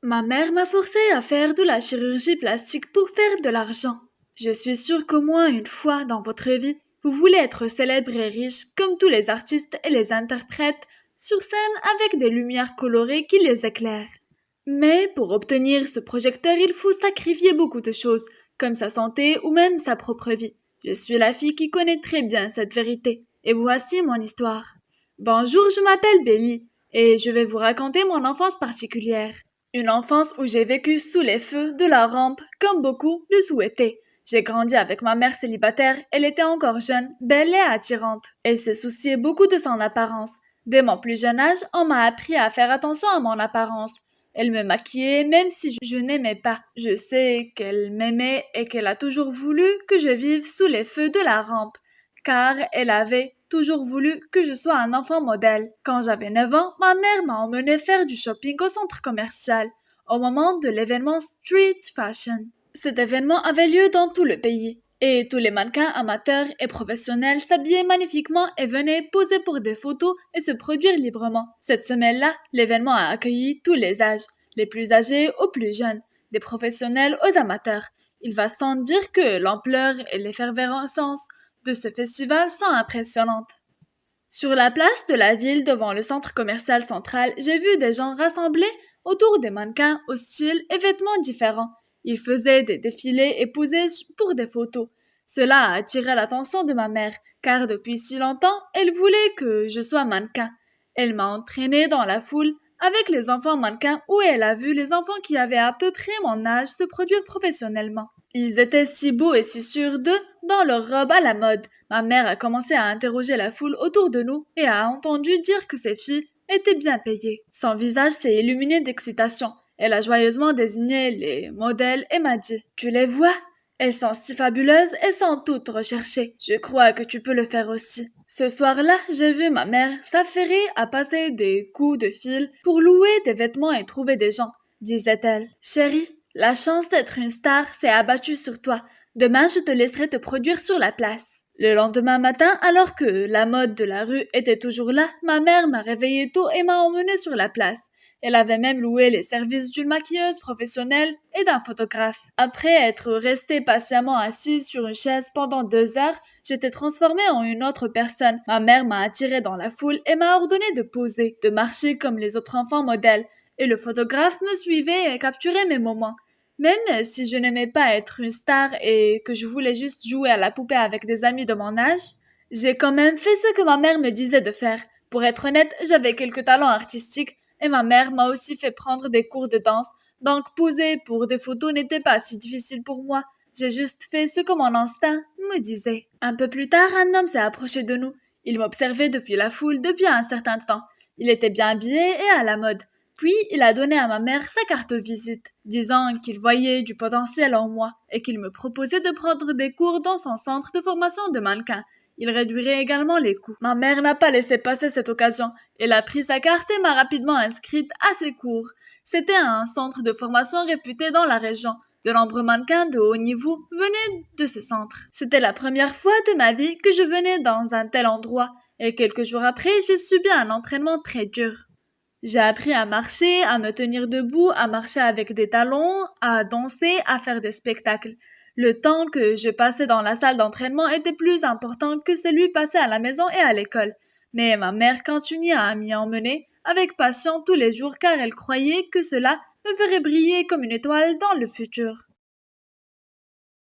Ma mère m'a forcée à faire de la chirurgie plastique pour faire de l'argent. Je suis sûre qu'au moins une fois dans votre vie, vous voulez être célèbre et riche comme tous les artistes et les interprètes sur scène avec des lumières colorées qui les éclairent. Mais pour obtenir ce projecteur, il faut sacrifier beaucoup de choses, comme sa santé ou même sa propre vie. Je suis la fille qui connaît très bien cette vérité, et voici mon histoire. Bonjour, je m'appelle Belly, et je vais vous raconter mon enfance particulière. Une enfance où j'ai vécu sous les feux de la rampe, comme beaucoup le souhaitaient. J'ai grandi avec ma mère célibataire, elle était encore jeune, belle et attirante. Elle se souciait beaucoup de son apparence. Dès mon plus jeune âge, on m'a appris à faire attention à mon apparence. Elle me maquillait même si je n'aimais pas. Je sais qu'elle m'aimait et qu'elle a toujours voulu que je vive sous les feux de la rampe, car elle avait toujours voulu que je sois un enfant modèle. Quand j'avais 9 ans, ma mère m'a emmené faire du shopping au centre commercial, au moment de l'événement Street Fashion. Cet événement avait lieu dans tout le pays, et tous les mannequins amateurs et professionnels s'habillaient magnifiquement et venaient poser pour des photos et se produire librement. Cette semaine-là, l'événement a accueilli tous les âges, les plus âgés aux plus jeunes, des professionnels aux amateurs. Il va sans dire que l'ampleur et l'effervescence de ce festival sont impressionnantes. Sur la place de la ville devant le centre commercial central, j'ai vu des gens rassemblés autour des mannequins aux styles et vêtements différents. Ils faisaient des défilés et posaient pour des photos. Cela a attiré l'attention de ma mère, car depuis si longtemps, elle voulait que je sois mannequin. Elle m'a entraînée dans la foule avec les enfants mannequins où elle a vu les enfants qui avaient à peu près mon âge se produire professionnellement. Ils étaient si beaux et si sûrs d'eux dans leurs robes à la mode. Ma mère a commencé à interroger la foule autour de nous et a entendu dire que ces filles étaient bien payées. Son visage s'est illuminé d'excitation. Elle a joyeusement désigné les modèles et m'a dit « Tu les vois ? Elles sont si fabuleuses et sont toutes recherchées. Je crois que tu peux le faire aussi. » Ce soir-là, j'ai vu ma mère s'affairer à passer des coups de fil pour louer des vêtements et trouver des gens, disait-elle. « Chérie, la chance d'être une star s'est abattue sur toi. Demain, je te laisserai te produire sur la place. » Le lendemain matin, alors que la mode de la rue était toujours là, ma mère m'a réveillée tôt et m'a emmenée sur la place. Elle avait même loué les services d'une maquilleuse professionnelle et d'un photographe. Après être restée patiemment assise sur une chaise pendant 2 heures, j'étais transformée en une autre personne. Ma mère m'a attirée dans la foule et m'a ordonné de poser, de marcher comme les autres enfants modèles. Et le photographe me suivait et capturait mes moments. Même si je n'aimais pas être une star et que je voulais juste jouer à la poupée avec des amis de mon âge, j'ai quand même fait ce que ma mère me disait de faire. Pour être honnête, j'avais quelques talents artistiques et ma mère m'a aussi fait prendre des cours de danse, donc poser pour des photos n'était pas si difficile pour moi. J'ai juste fait ce que mon instinct me disait. Un peu plus tard, un homme s'est approché de nous. Il m'observait depuis la foule depuis un certain temps. Il était bien habillé et à la mode. Puis, il a donné à ma mère sa carte visite, disant qu'il voyait du potentiel en moi et qu'il me proposait de prendre des cours dans son centre de formation de mannequin. Il réduirait également les coûts. Ma mère n'a pas laissé passer cette occasion. Elle a pris sa carte et m'a rapidement inscrite à ses cours. C'était un centre de formation réputé dans la région. De nombreux mannequins de haut niveau venaient de ce centre. C'était la première fois de ma vie que je venais dans un tel endroit, et quelques jours après, j'ai subi un entraînement très dur. J'ai appris à marcher, à me tenir debout, à marcher avec des talons, à danser, à faire des spectacles. Le temps que je passais dans la salle d'entraînement était plus important que celui passé à la maison et à l'école. Mais ma mère continuait à m'y emmener avec passion tous les jours car elle croyait que cela me ferait briller comme une étoile dans le futur.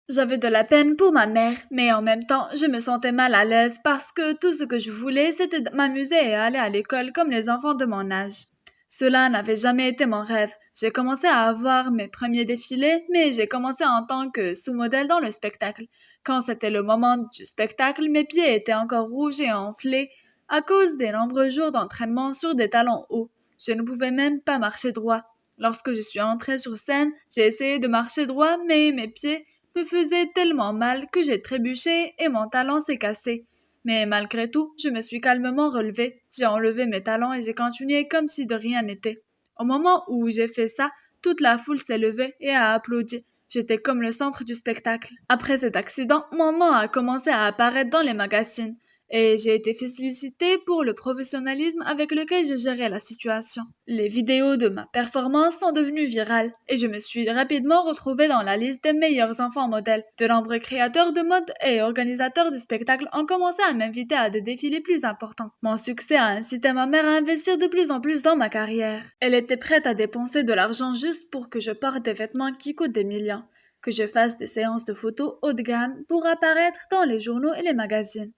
J'avais de la peine pour ma mère, mais en même temps, je me sentais mal à l'aise parce que tout ce que je voulais, c'était m'amuser et aller à l'école comme les enfants de mon âge. Cela n'avait jamais été mon rêve. J'ai commencé à avoir mes premiers défilés, mais j'ai commencé en tant que sous-modèle dans le spectacle. Quand c'était le moment du spectacle, mes pieds étaient encore rouges et enflés à cause des nombreux jours d'entraînement sur des talons hauts. Je ne pouvais même pas marcher droit. Lorsque je suis entrée sur scène, j'ai essayé de marcher droit, mais mes pieds me faisait tellement mal que j'ai trébuché et mon talon s'est cassé. Mais malgré tout, je me suis calmement relevée, j'ai enlevé mes talons et j'ai continué comme si de rien n'était. Au moment où j'ai fait ça, toute la foule s'est levée et a applaudi. J'étais comme le centre du spectacle. Après cet accident, mon nom a commencé à apparaître dans les magazines. et j'ai été félicitée pour le professionnalisme avec lequel j'ai géré la situation. Les vidéos de ma performance sont devenues virales et je me suis rapidement retrouvée dans la liste des meilleurs enfants modèles. De nombreux créateurs de mode et organisateurs de spectacles ont commencé à m'inviter à des défilés plus importants. Mon succès a incité ma mère à investir de plus en plus dans ma carrière. Elle était prête à dépenser de l'argent juste pour que je porte des vêtements qui coûtent des millions, que je fasse des séances de photos haut de gamme pour apparaître dans les journaux et les magazines,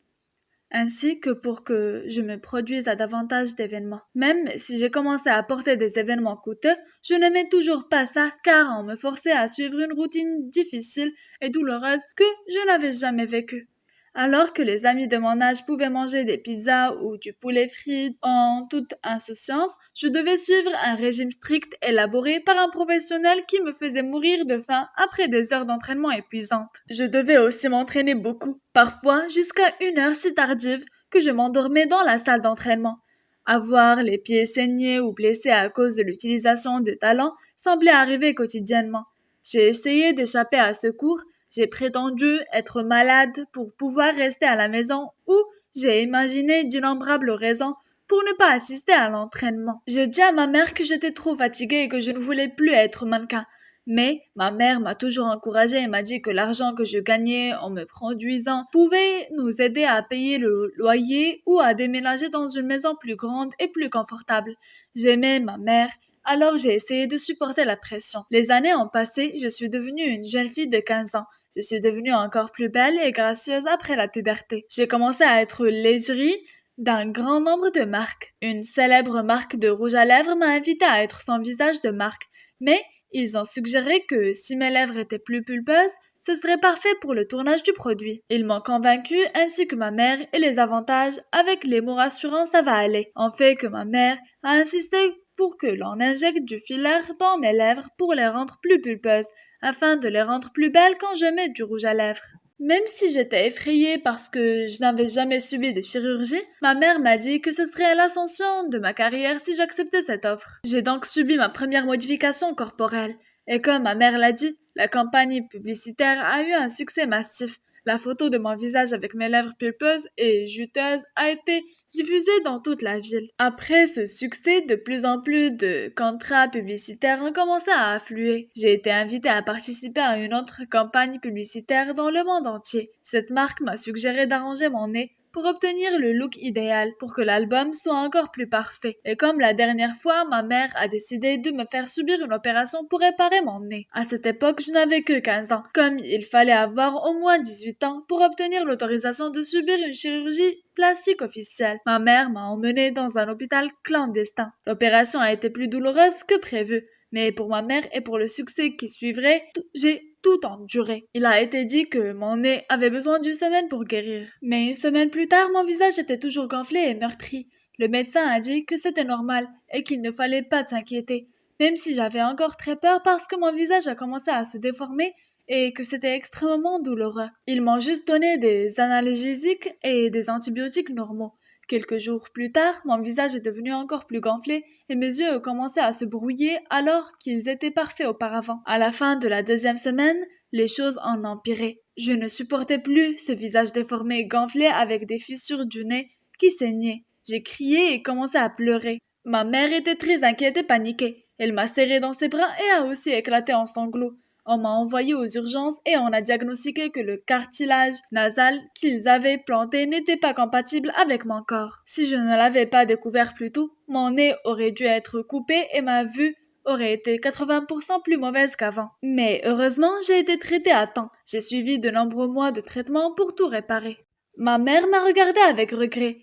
ainsi que pour que je me produise à davantage d'événements. Même si j'ai commencé à porter des événements coûteux, je n'aimais toujours pas ça car on me forçait à suivre une routine difficile et douloureuse que je n'avais jamais vécue. Alors que les amis de mon âge pouvaient manger des pizzas ou du poulet frit en toute insouciance, je devais suivre un régime strict élaboré par un professionnel qui me faisait mourir de faim après des heures d'entraînement épuisantes. Je devais aussi m'entraîner beaucoup, parfois jusqu'à 1 heure si tardive que je m'endormais dans la salle d'entraînement. Avoir les pieds saignés ou blessés à cause de l'utilisation des talons semblait arriver quotidiennement. J'ai essayé d'échapper à ce cours. J'ai prétendu être malade pour pouvoir rester à la maison ou j'ai imaginé d'innombrables raisons pour ne pas assister à l'entraînement. J'ai dit à ma mère que j'étais trop fatiguée et que je ne voulais plus être mannequin. Mais ma mère m'a toujours encouragée et m'a dit que l'argent que je gagnais en me produisant pouvait nous aider à payer le loyer ou à déménager dans une maison plus grande et plus confortable. J'aimais ma mère. Alors j'ai essayé de supporter la pression. Les années ont passé, je suis devenue une jeune fille de 15 ans. Je suis devenue encore plus belle et gracieuse après la puberté. J'ai commencé à être l'égérie d'un grand nombre de marques. Une célèbre marque de rouge à lèvres m'a invitée à être son visage de marque. Mais ils ont suggéré que si mes lèvres étaient plus pulpeuses, ce serait parfait pour le tournage du produit. Ils m'ont convaincue ainsi que ma mère et les avantages avec les mots rassurants ça va aller. En fait que ma mère a insisté pour que l'on injecte du filler dans mes lèvres pour les rendre plus pulpeuses, afin de les rendre plus belles quand je mets du rouge à lèvres. Même si j'étais effrayée parce que je n'avais jamais subi de chirurgie, ma mère m'a dit que ce serait l'ascension de ma carrière si j'acceptais cette offre. J'ai donc subi ma première modification corporelle. Et comme ma mère l'a dit, la campagne publicitaire a eu un succès massif. La photo de mon visage avec mes lèvres pulpeuses et juteuses a été diffusée dans toute la ville. Après ce succès, de plus en plus de contrats publicitaires ont commencé à affluer. J'ai été invitée à participer à une autre campagne publicitaire dans le monde entier. Cette marque m'a suggéré d'arranger mon nez pour obtenir le look idéal, pour que l'album soit encore plus parfait. Et comme la dernière fois, ma mère a décidé de me faire subir une opération pour réparer mon nez. À cette époque, je n'avais que 15 ans. Comme il fallait avoir au moins 18 ans pour obtenir l'autorisation de subir une chirurgie plastique officielle, ma mère m'a emmenée dans un hôpital clandestin. L'opération a été plus douloureuse que prévu. Mais pour ma mère et pour le succès qui suivrait, j'ai tout enduré. Il a été dit que mon nez avait besoin d'1 semaine pour guérir. Mais 1 semaine plus tard, mon visage était toujours gonflé et meurtri. Le médecin a dit que c'était normal et qu'il ne fallait pas s'inquiéter, même si j'avais encore très peur parce que mon visage a commencé à se déformer et que c'était extrêmement douloureux. Ils m'ont juste donné des analgésiques et des antibiotiques normaux. Quelques jours plus tard, mon visage est devenu encore plus gonflé et mes yeux ont commencé à se brouiller alors qu'ils étaient parfaits auparavant. À la fin de la 2e semaine, les choses ont empiré. Je ne supportais plus ce visage déformé et gonflé avec des fissures du nez qui saignaient. J'ai crié et commencé à pleurer. Ma mère était très inquiète et paniquée. Elle m'a serré dans ses bras et a aussi éclaté en sanglots. On m'a envoyé aux urgences et on a diagnostiqué que le cartilage nasal qu'ils avaient planté n'était pas compatible avec mon corps. Si je ne l'avais pas découvert plus tôt, mon nez aurait dû être coupé et ma vue aurait été 80% plus mauvaise qu'avant. Mais heureusement, j'ai été traitée à temps. J'ai suivi de nombreux mois de traitement pour tout réparer. Ma mère m'a regardée avec regret.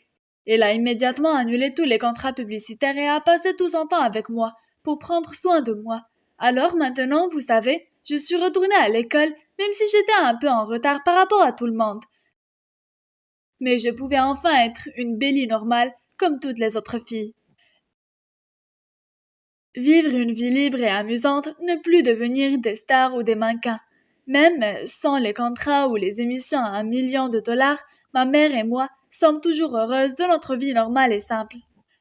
Elle a immédiatement annulé tous les contrats publicitaires et a passé tout son temps avec moi pour prendre soin de moi. Alors maintenant, vous savez, je suis retournée à l'école, même si j'étais un peu en retard par rapport à tout le monde. Mais je pouvais enfin être une Bélie normale, comme toutes les autres filles. Vivre une vie libre et amusante, ne plus devenir des stars ou des mannequins. Même sans les contrats ou les émissions à $1 million, ma mère et moi sommes toujours heureuses de notre vie normale et simple.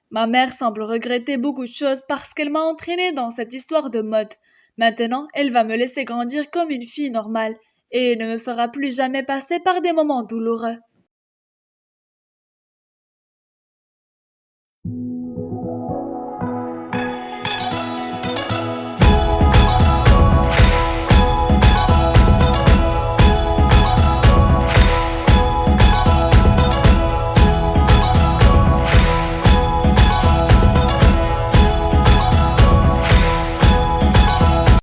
Ma mère semble regretter beaucoup de choses parce qu'elle m'a entraînée dans cette histoire de mode. Maintenant, elle va me laisser grandir comme une fille normale et ne me fera plus jamais passer par des moments douloureux.